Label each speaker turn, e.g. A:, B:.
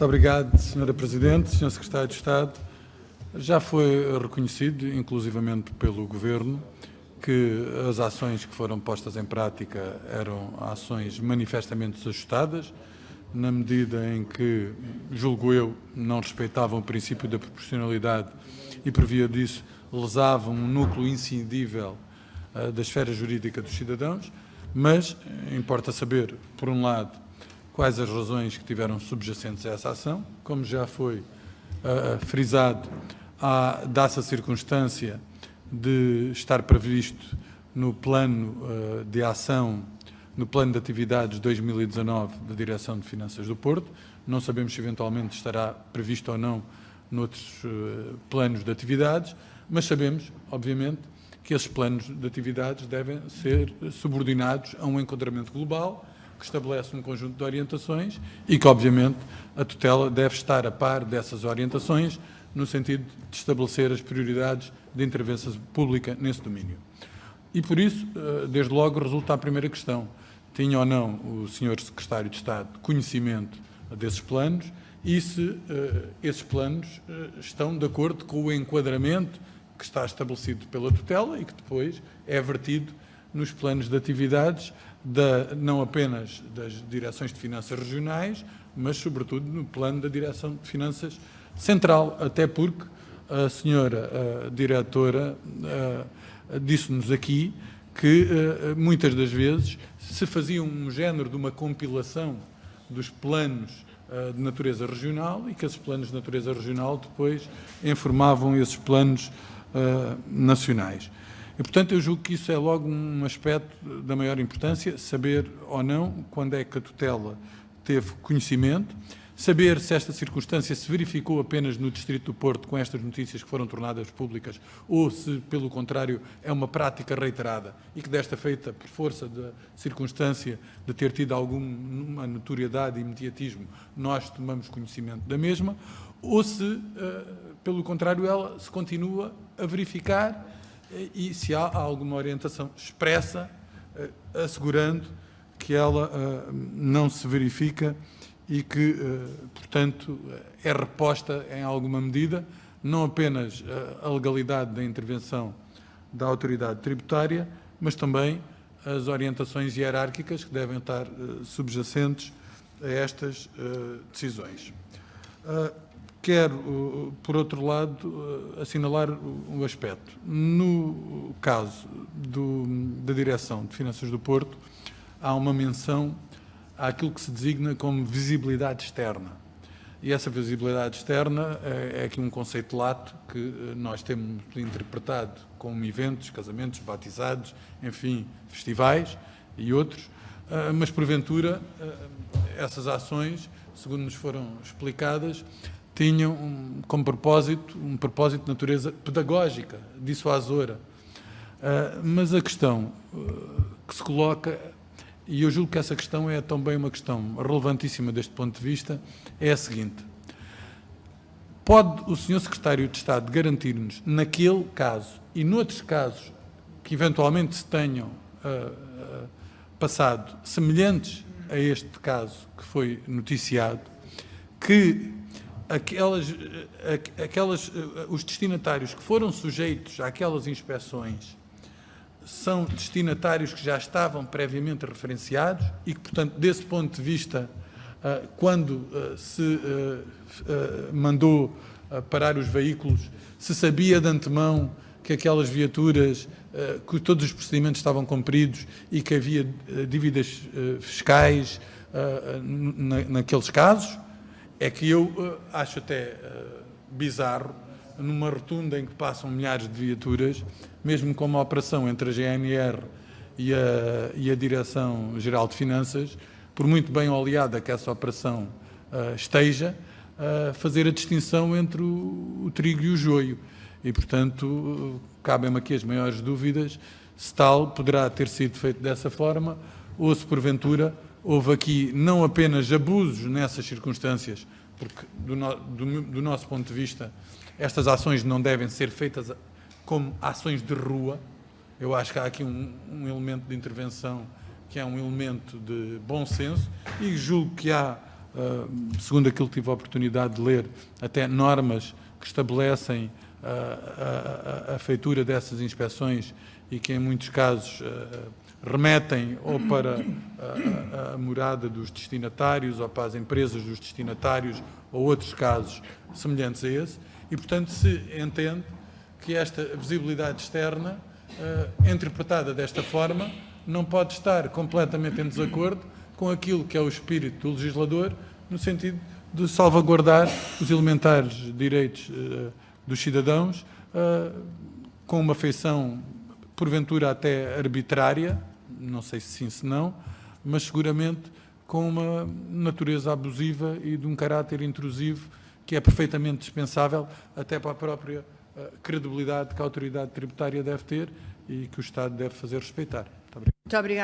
A: Muito obrigado, Sra. Presidente, Sr. Secretário de Estado. Já foi reconhecido, inclusivamente pelo Governo, que as ações que foram postas em prática eram ações manifestamente desajustadas, na medida em que, julgo eu, não respeitavam o princípio da proporcionalidade e, por via disso, lesavam um núcleo incidível da esfera jurídica dos cidadãos, mas importa saber, por um lado, quais as razões que tiveram subjacentes a essa ação. Como já foi frisado, dá-se a circunstância de estar previsto no plano de ação, no plano de atividades 2019 da Direção de Finanças do Porto. Não sabemos se eventualmente estará previsto ou não noutros planos de atividades, mas sabemos, obviamente, que esses planos de atividades devem ser subordinados a um enquadramento global que estabelece um conjunto de orientações e que, obviamente, a tutela deve estar a par dessas orientações no sentido de estabelecer as prioridades de intervenção pública nesse domínio. E, por isso, desde logo, resulta a primeira questão. Tinha ou não o Sr. Secretário de Estado conhecimento desses planos e se esses planos estão de acordo com o enquadramento que está estabelecido pela tutela e que depois é vertido nos planos de atividades não apenas das direções de finanças regionais, mas, sobretudo, no plano da Direção de Finanças Central, até porque a senhora diretora disse-nos aqui que, muitas das vezes, se fazia um género de uma compilação dos planos de natureza regional e que esses planos de natureza regional depois informavam esses planos nacionais. E, portanto, eu julgo que isso é logo um aspecto da maior importância, saber ou não quando é que a tutela teve conhecimento, saber se esta circunstância se verificou apenas no Distrito do Porto com estas notícias que foram tornadas públicas ou se, pelo contrário, é uma prática reiterada e que desta feita, por força da circunstância de ter tido alguma notoriedade e imediatismo, nós tomamos conhecimento da mesma, ou se, pelo contrário, ela se continua a verificar e se há alguma orientação expressa assegurando que ela não se verifica e que, portanto, é reposta em alguma medida, não apenas a legalidade da intervenção da autoridade tributária, mas também as orientações hierárquicas que devem estar subjacentes a estas decisões. Quero, por outro lado, assinalar um aspecto. No caso da Direção de Finanças do Porto, há uma menção àquilo que se designa como visibilidade externa. E essa visibilidade externa é aqui um conceito lato que nós temos interpretado como eventos, casamentos, batizados, enfim, festivais e outros, mas, porventura, essas ações, segundo nos foram explicadas, tinham como propósito, um propósito de natureza pedagógica, dissuasora. Mas a questão que se coloca, e eu julgo que essa questão é também uma questão relevantíssima deste ponto de vista, é a seguinte. Pode o Sr. Secretário de Estado garantir-nos, naquele caso e noutros casos que eventualmente se tenham passado semelhantes a este caso que foi noticiado, que os destinatários que foram sujeitos àquelas inspeções são destinatários que já estavam previamente referenciados e que, portanto, desse ponto de vista, quando se mandou parar os veículos, se sabia de antemão que aquelas viaturas, que todos os procedimentos estavam cumpridos e que havia dívidas fiscais naqueles casos. É que eu acho até bizarro, numa rotunda em que passam milhares de viaturas, mesmo com uma operação entre a GNR e a Direção-Geral de Finanças, por muito bem oleada que essa operação esteja, fazer a distinção entre o trigo e o joio. E, portanto, cabem-me aqui as maiores dúvidas se tal poderá ter sido feito dessa forma ou se, porventura, houve aqui não apenas abusos nessas circunstâncias, porque do nosso ponto de vista estas ações não devem ser feitas como ações de rua. Eu acho que há aqui um elemento de intervenção que é um elemento de bom senso e julgo que há segundo aquilo que tive a oportunidade de ler, até normas que estabelecem a feitura dessas inspeções e que, em muitos casos, remetem ou para a morada dos destinatários ou para as empresas dos destinatários ou outros casos semelhantes a esse. E, portanto, se entende que esta visibilidade externa, interpretada desta forma, não pode estar completamente em desacordo com aquilo que é o espírito do legislador, no sentido de salvaguardar os elementares direitos dos cidadãos, com uma feição, porventura até arbitrária, não sei se sim, se não, mas seguramente com uma natureza abusiva e de um caráter intrusivo que é perfeitamente dispensável até para a própria credibilidade que a autoridade tributária deve ter e que o Estado deve fazer respeitar. Muito obrigado.
B: Muito obrigada.